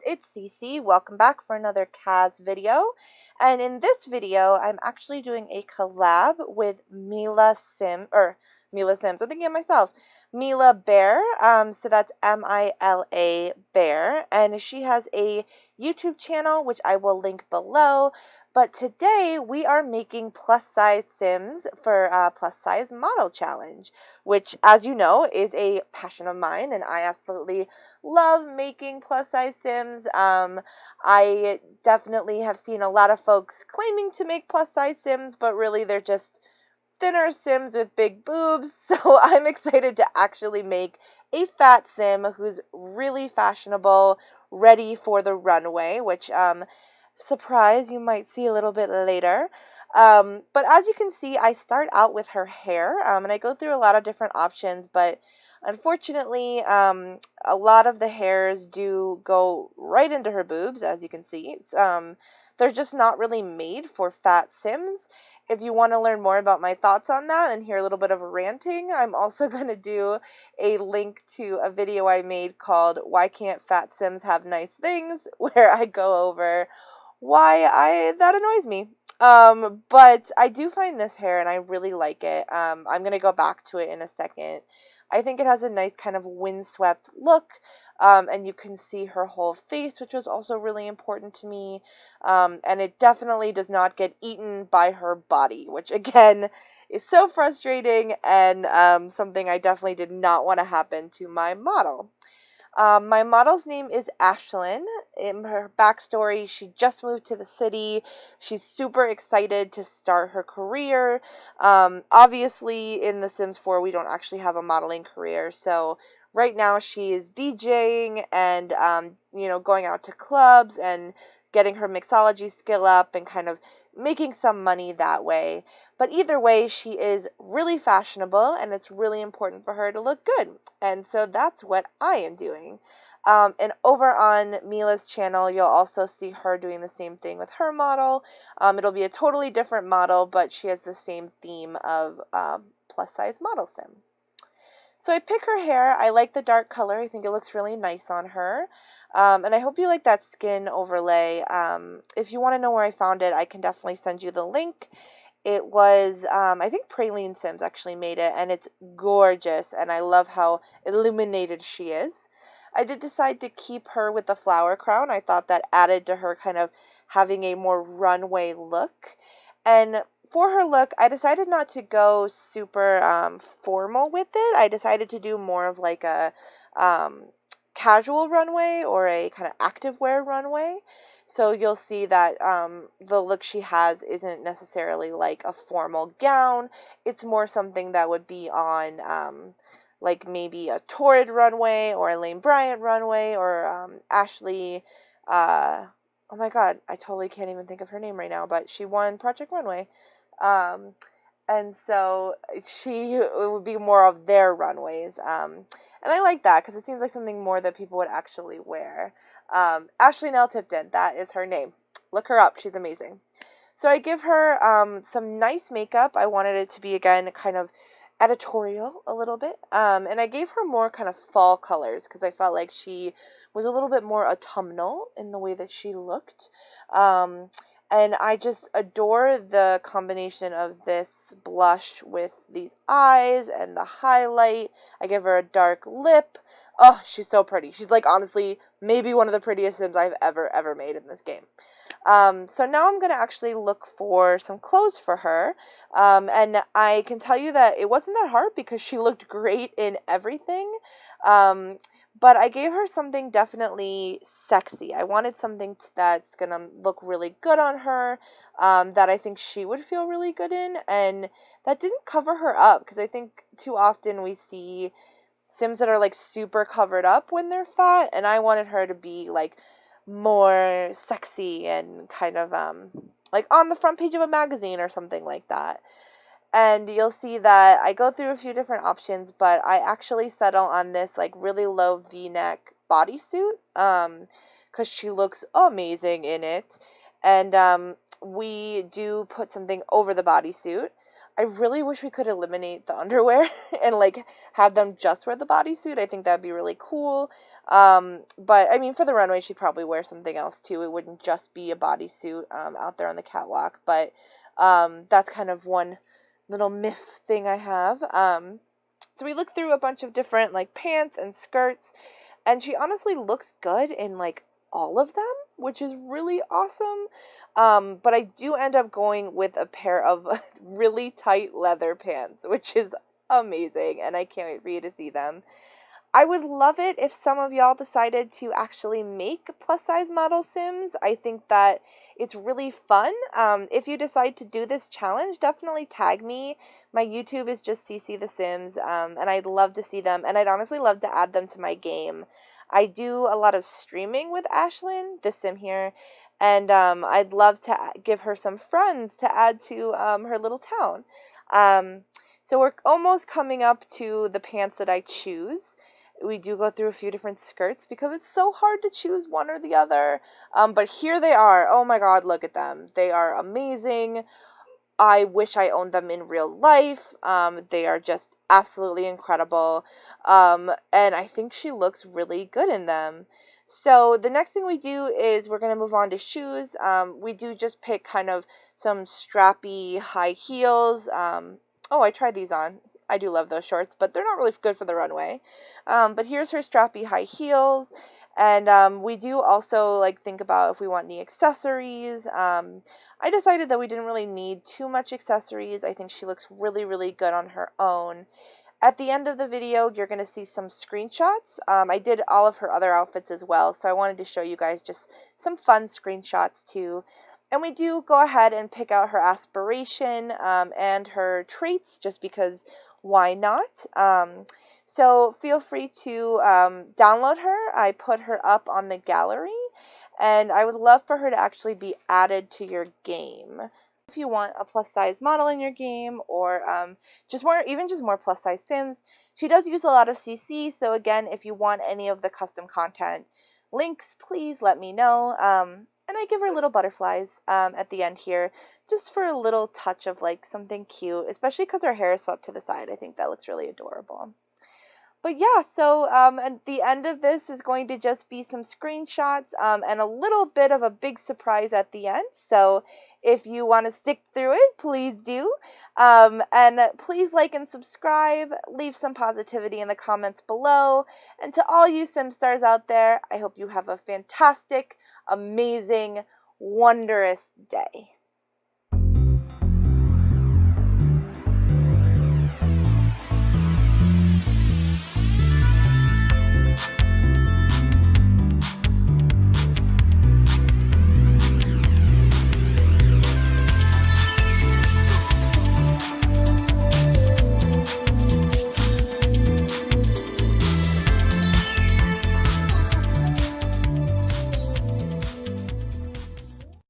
it's Cece. Welcome back for another CAS video. And in this video, I'm actually doing a collab with Mila Sims, I'm thinking of myself, MilaBear, so that's M-I-L-A Bear, and she has a YouTube channel, which I will link below. But today, we are making plus-size Sims for Plus-Size Model Challenge, which, as you know, is a passion of mine, and I absolutely love making plus-size Sims. I definitely have seen a lot of folks claiming to make plus-size Sims, but really they're just thinner Sims with big boobs. So I'm excited to actually make a fat Sim who's really fashionable, ready for the runway, which, surprise, you might see a little bit later. But as you can see, I start out with her hair, and I go through a lot of different options, but unfortunately, a lot of the hairs do go right into her boobs, as you can see. They're just not really made for fat Sims. If you want to learn more about my thoughts on that and hear a little bit of ranting, I'm also going to do a link to a video I made called Why Can't Fat Sims Have Nice Things, where I go over why that annoys me. But I do find this hair and I really like it. I'm going to go back to it in a second. I think it has a nice kind of windswept look, and you can see her whole face, which was also really important to me, and it definitely does not get eaten by her body, which again is so frustrating and something I definitely did not want to happen to my model. My model's name is Ashlyn. In her backstory, she just moved to the city. She's super excited to start her career. Obviously, in The Sims 4, we don't actually have a modeling career, so right now she is DJing and, going out to clubs and getting her mixology skill up and kind of making some money that way. But either way, she is really fashionable, and it's really important for her to look good. And so that's what I am doing. And over on Mila's channel, you'll also see her doing the same thing with her model. It'll be a totally different model, but she has the same theme of plus-size model sim. So I pick her hair. I like the dark color. I think it looks really nice on her. And I hope you like that skin overlay. If you want to know where I found it, I can definitely send you the link. It was, I think Praline Sims actually made it, and it's gorgeous, and I love how illuminated she is. I did decide to keep her with the flower crown. I thought that added to her kind of having a more runway look. And for her look, I decided not to go super formal with it. I decided to do more of like a casual runway or a kind of activewear runway. So you'll see that the look she has isn't necessarily like a formal gown. It's more something that would be on like maybe a Torrid runway or a Lane Bryant runway or Ashley. Oh my God, I totally can't even think of her name right now, but she won Project Runway. And so it would be more of their runways. And I like that because it seems like something more that people would actually wear. Ashley Nell Tipton, that is her name. Look her up. She's amazing. So I give her some nice makeup. I wanted it to be, again, kind of editorial a little bit. And I gave her more kind of fall colors because I felt like she was a little bit more autumnal in the way that she looked. And I just adore the combination of this blush with these eyes and the highlight. I give her a dark lip. Oh, she's so pretty. She's like, honestly, maybe one of the prettiest Sims I've ever made in this game. So now I'm going to actually look for some clothes for her. And I can tell you that it wasn't that hard because she looked great in everything. But I gave her something definitely sexy. I wanted something that's going to look really good on her, that I think she would feel really good in, and that didn't cover her up, because I think too often we see Sims that are, like, super covered up when they're fat, and I wanted her to be, like, more sexy and kind of, like, on the front page of a magazine or something like that. And you'll see that I go through a few different options, but I actually settle on this, like, really low V-neck bodysuit, because she looks amazing in it. And we do put something over the bodysuit. I really wish we could eliminate the underwear and like have them just wear the bodysuit. I think that'd be really cool. But I mean, for the runway, she'd probably wear something else too. It wouldn't just be a bodysuit out there on the catwalk. But that's kind of one little myth thing I have. So we looked through a bunch of different like pants and skirts, and she honestly looks good in like all of them, which is really awesome. But I do end up going with a pair of really tight leather pants, which is amazing, and I can't wait for you to see them. I would love it if some of y'all decided to actually make plus size model Sims. I think that it's really fun. If you decide to do this challenge, definitely tag me. My YouTube is just CC The Sims, and I'd love to see them, and I'd honestly love to add them to my game. I do a lot of streaming with Ashlyn, the Sim here, and I'd love to give her some friends to add to her little town. So we're almost coming up to the pants that I choose. We do go through a few different skirts because it's so hard to choose one or the other. But here they are. Oh my god, look at them. They are amazing. I wish I owned them in real life. They are just absolutely incredible. And I think she looks really good in them. So the next thing we do is we're going to move on to shoes. We do just pick kind of some strappy high heels. Oh, I tried these on. I do love those shorts, but they're not really good for the runway. But here's her strappy high heels. And we do also like think about if we want any accessories. I decided that we didn't really need too much accessories. I think she looks really, really good on her own. At the end of the video, you're going to see some screenshots. I did all of her other outfits as well, so I wanted to show you guys just some fun screenshots too. And we do go ahead and pick out her aspiration and her traits, just because why not? So feel free to download her. I put her up on the gallery, and I would love for her to actually be added to your game. If you want a plus size model in your game, or just more plus size Sims, she does use a lot of CC. So again, if you want any of the custom content links, please let me know. And I give her little butterflies at the end here, just for a little touch of like something cute, especially because her hair is swept to the side. I think that looks really adorable. But yeah, so at the end of this is going to just be some screenshots and a little bit of a big surprise at the end. So if you want to stick through it, please do. And please like and subscribe. Leave some positivity in the comments below. And to all you Simstars out there, I hope you have a fantastic, amazing, wondrous day.